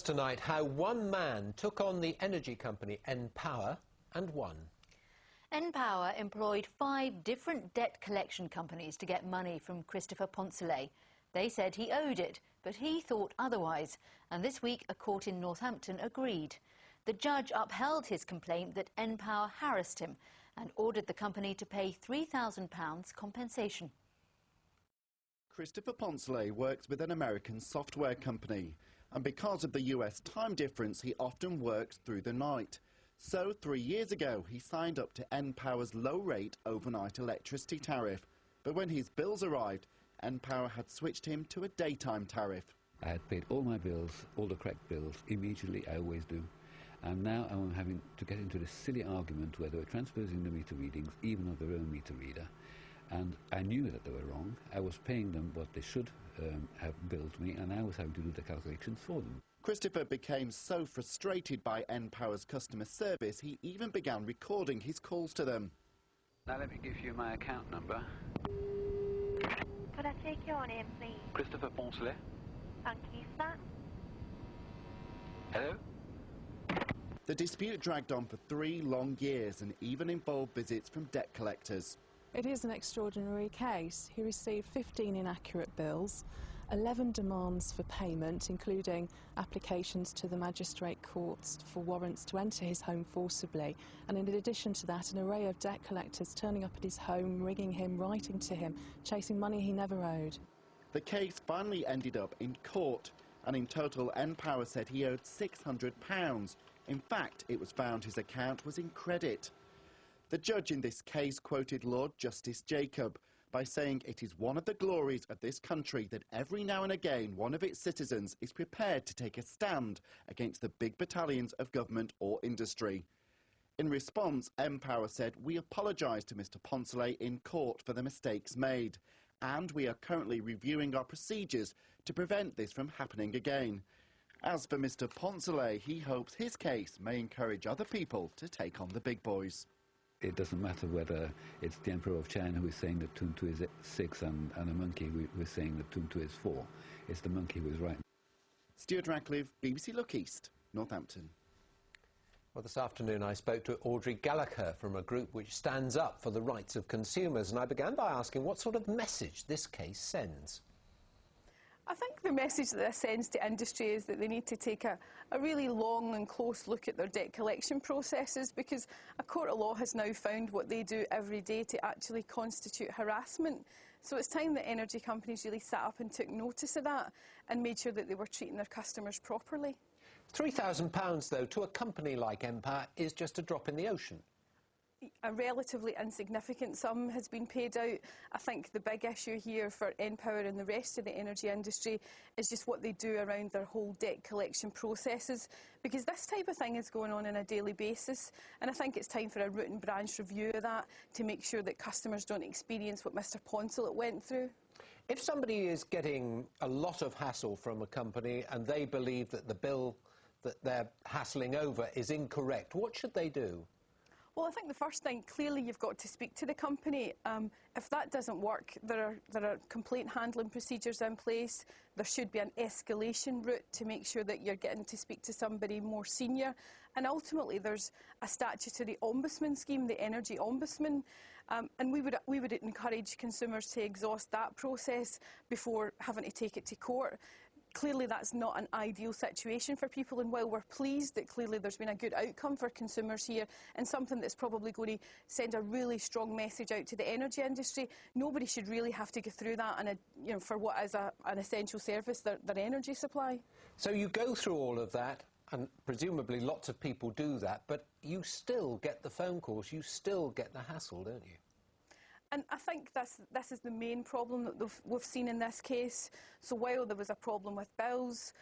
tonight how one man took on the energy company npower and won. npower employed 5 different debt collection companies to get money from Christopher Poncelet. They said he owed it, but he thought otherwise. And this week, a court in Northampton agreed. The judge upheld his complaint that npower harassed him and ordered the company to pay £3,000 compensation. Christopher Poncelet works with an American software company, and because of the US time difference, he often works through the night. So 3 years ago, he signed up to npower's low-rate overnight electricity tariff. But when his bills arrived, npower had switched him to a daytime tariff. I had paid all my bills, all the correct bills, immediately. I always do. And now I'm having to get into this silly argument where they were transposing the meter readings, even of their own meter reader. And I knew that they were wrong. I was paying them what they should have billed me, and I was having to do the calculations for them. Christopher became so frustrated by npower's customer service, he even began recording his calls to them. Now let me give you my account number. Could I take your name, please? Christopher Poncelet. Thank you for that. Hello? The dispute dragged on for 3 long years and even involved visits from debt collectors. It is an extraordinary case. He received 15 inaccurate bills, 11 demands for payment, including applications to the magistrate courts for warrants to enter his home forcibly, and in addition to that, an array of debt collectors turning up at his home, ringing him, writing to him, chasing money he never owed. The case finally ended up in court, and in total npower said he owed £600. In fact, it was found his account was in credit. The judge in this case quoted Lord Justice Jacob by saying it is one of the glories of this country that every now and again one of its citizens is prepared to take a stand against the big battalions of government or industry. In response, npower said, "We apologise to Mr Poncelet in court for the mistakes made, and we are currently reviewing our procedures to prevent this from happening again." As for Mr Poncelet, he hopes his case may encourage other people to take on the big boys. It doesn't matter whether it's the Emperor of China who is saying that 2 and 2 is 6 and a monkey who is saying that 2 and 2 is 4. It's the monkey who is right. Stuart Radcliffe, BBC Look East, Northampton. Well, this afternoon I spoke to Audrey Gallagher from a group which stands up for the rights of consumers, and I began by asking what sort of message this case sends. I think the message that this sends to industry is that they need to take a really long and close look at their debt collection processes, because a court of law has now found what they do every day to actually constitute harassment. So it's time that energy companies really sat up and took notice of that and made sure that they were treating their customers properly. £3,000, though, to a company like npower is just a drop in the ocean. A relatively insignificant sum has been paid out. I think the big issue here for npower and the rest of the energy industry is just what they do around their whole debt collection processes, because this type of thing is going on a daily basis, and I think it's time for a root and branch review of that to make sure that customers don't experience what Mr Poncelet went through. If somebody is getting a lot of hassle from a company and they believe that the bill that they're hassling over is incorrect, what should they do? Well, I think the first thing, clearly you've got to speak to the company. If that doesn't work, there are complaint handling procedures in place. There should be an escalation route to make sure that you're getting to speak to somebody more senior. And ultimately there's a statutory ombudsman scheme, the Energy Ombudsman, and we would encourage consumers to exhaust that process before having to take it to court. Clearly that's not an ideal situation for people, and while we're pleased that clearly there's been a good outcome for consumers here and something that's probably going to send a really strong message out to the energy industry, nobody should really have to go through that for what is an essential service, their energy supply. So you go through all of that, and presumably lots of people do that, but you still get the phone calls, you still get the hassle, don't you? And I think this is the main problem that we've seen in this case. So while there was a problem with bills,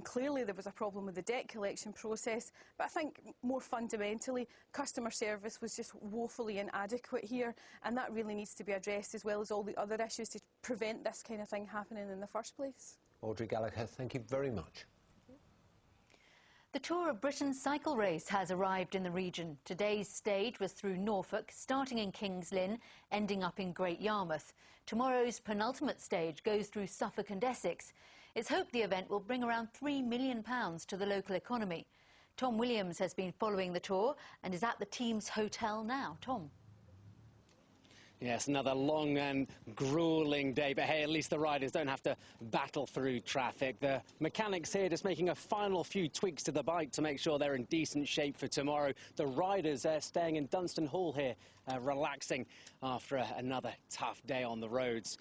clearly there was a problem with the debt collection process, but I think more fundamentally, customer service was just woefully inadequate here, and that really needs to be addressed, as well as all the other issues to prevent this kind of thing happening in the first place. Audrey Gallagher, thank you very much. The Tour of Britain cycle race has arrived in the region. Today's stage was through Norfolk, starting in Kings Lynn, ending up in Great Yarmouth. Tomorrow's penultimate stage goes through Suffolk and Essex. It's hoped the event will bring around £3 million to the local economy. Tom Williams has been following the tour and is at the team's hotel now. Tom. Yes, another long and gruelling day, but hey, at least the riders don't have to battle through traffic. The mechanics here just making a final few tweaks to the bike to make sure they're in decent shape for tomorrow. The riders are staying in Dunstan Hall here, relaxing after another tough day on the roads.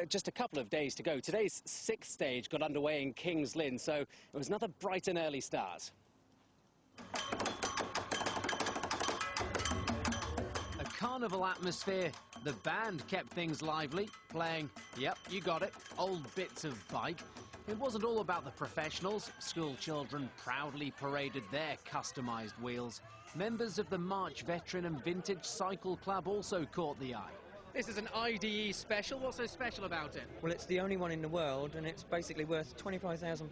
Just a couple of days to go. Today's 6th stage got underway in King's Lynn, so it was another bright and early start. Carnival atmosphere. The band kept things lively, playing, yep, you got it, old bits of bike. It wasn't all about the professionals. School children proudly paraded their customised wheels. Members of the March Veteran and Vintage Cycle Club also caught the eye. This is an IDE special. What's so special about it? Well, it's the only one in the world, and it's basically worth £25,000.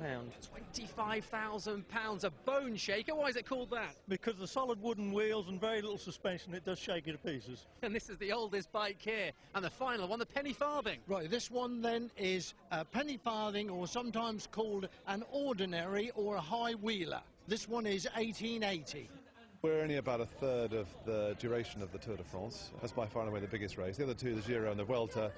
£25,000, a bone shaker. Why is it called that? Because the solid wooden wheels and very little suspension, it does shake it to pieces. And this is the oldest bike here, and the final one, the penny farthing. Right, this one then is a penny farthing, or sometimes called an ordinary or a high wheeler. This one is 1880. We're only about a third of the duration of the Tour de France. That's by far and away the biggest race. The other two, the Giro and the Vuelta,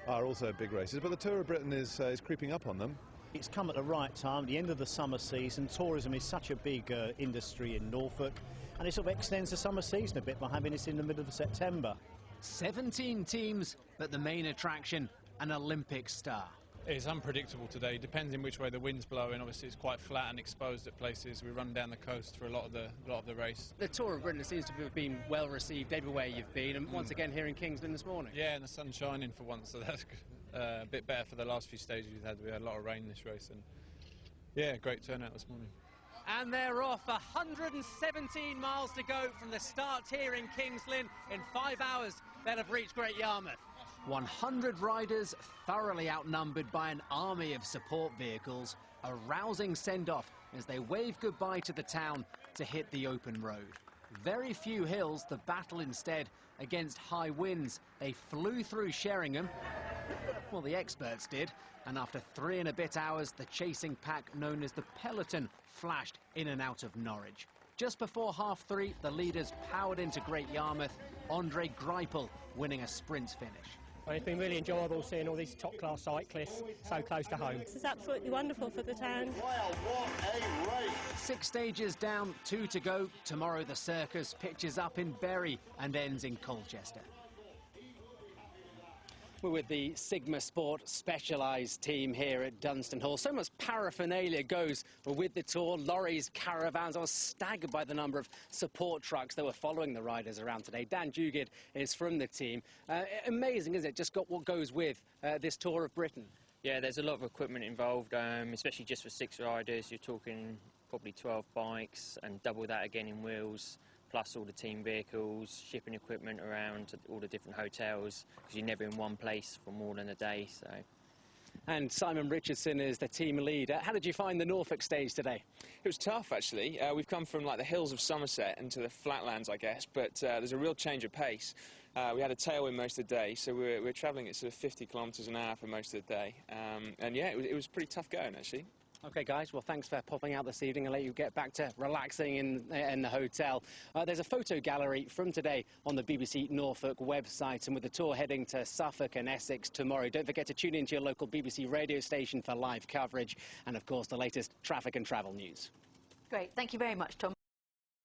are also big races, but the Tour of Britain is creeping up on them. It's come at the right time, the end of the summer season. Tourism is such a big industry in Norfolk, and it sort of extends the summer season a bit by having this in the middle of September. 17 teams, but the main attraction, an Olympic star. It's unpredictable today, depending which way the wind's blowing. Obviously it's quite flat and exposed at places. We run down the coast for a lot of the race. The Tour of Britain seems to have been well received everywhere you've been, and once again here in King's Lynn this morning. Yeah, and the sun's shining for once, so that's a bit better for the last few stages we've had. We had a lot of rain this race, and yeah, great turnout this morning. And they're off, 117 miles to go from the start here in King's Lynn. In 5 hours they'll have reached Great Yarmouth. 100 riders, thoroughly outnumbered by an army of support vehicles. A rousing send-off as they wave goodbye to the town to hit the open road. Very few hills, the battle instead against high winds. They flew through Sheringham. Well, the experts did. And after 3 and a bit hours, the chasing pack known as the Peloton flashed in and out of Norwich. Just before 3:30, the leaders powered into Great Yarmouth. Andre Greipel winning a sprint finish. It's been really enjoyable seeing all these top-class cyclists so close to home. This is absolutely wonderful for the town. Wow, what a race! 6 stages down, 2 to go. Tomorrow the circus pitches up in Bury and ends in Colchester. We're with the Sigma Sport Specialised team here at Dunstan Hall. So much paraphernalia goes with the tour, lorries, caravans. I was staggered by the number of support trucks that were following the riders around today. Dan Dugard is from the team. Amazing, isn't it? Just got what goes with this Tour of Britain. Yeah, there's a lot of equipment involved, especially just for 6 riders. You're talking probably 12 bikes and double that again in wheels, plus all the team vehicles, shipping equipment around to all the different hotels, because you're never in one place for more than a day. So. And Simon Richardson is the team leader. How did you find the Norfolk stage today? It was tough, actually. We've come from like the hills of Somerset into the flatlands, I guess, but there's a real change of pace. We had a tailwind most of the day, so we're travelling at sort of 50 kilometres an hour for most of the day. And yeah, it was pretty tough going, actually. OK, guys, well, thanks for popping out this evening. I'll let you get back to relaxing in the hotel. There's a photo gallery from today on the BBC Norfolk website, and with the tour heading to Suffolk and Essex tomorrow, don't forget to tune into your local BBC radio station for live coverage and, of course, the latest traffic and travel news. Great. Thank you very much, Tom.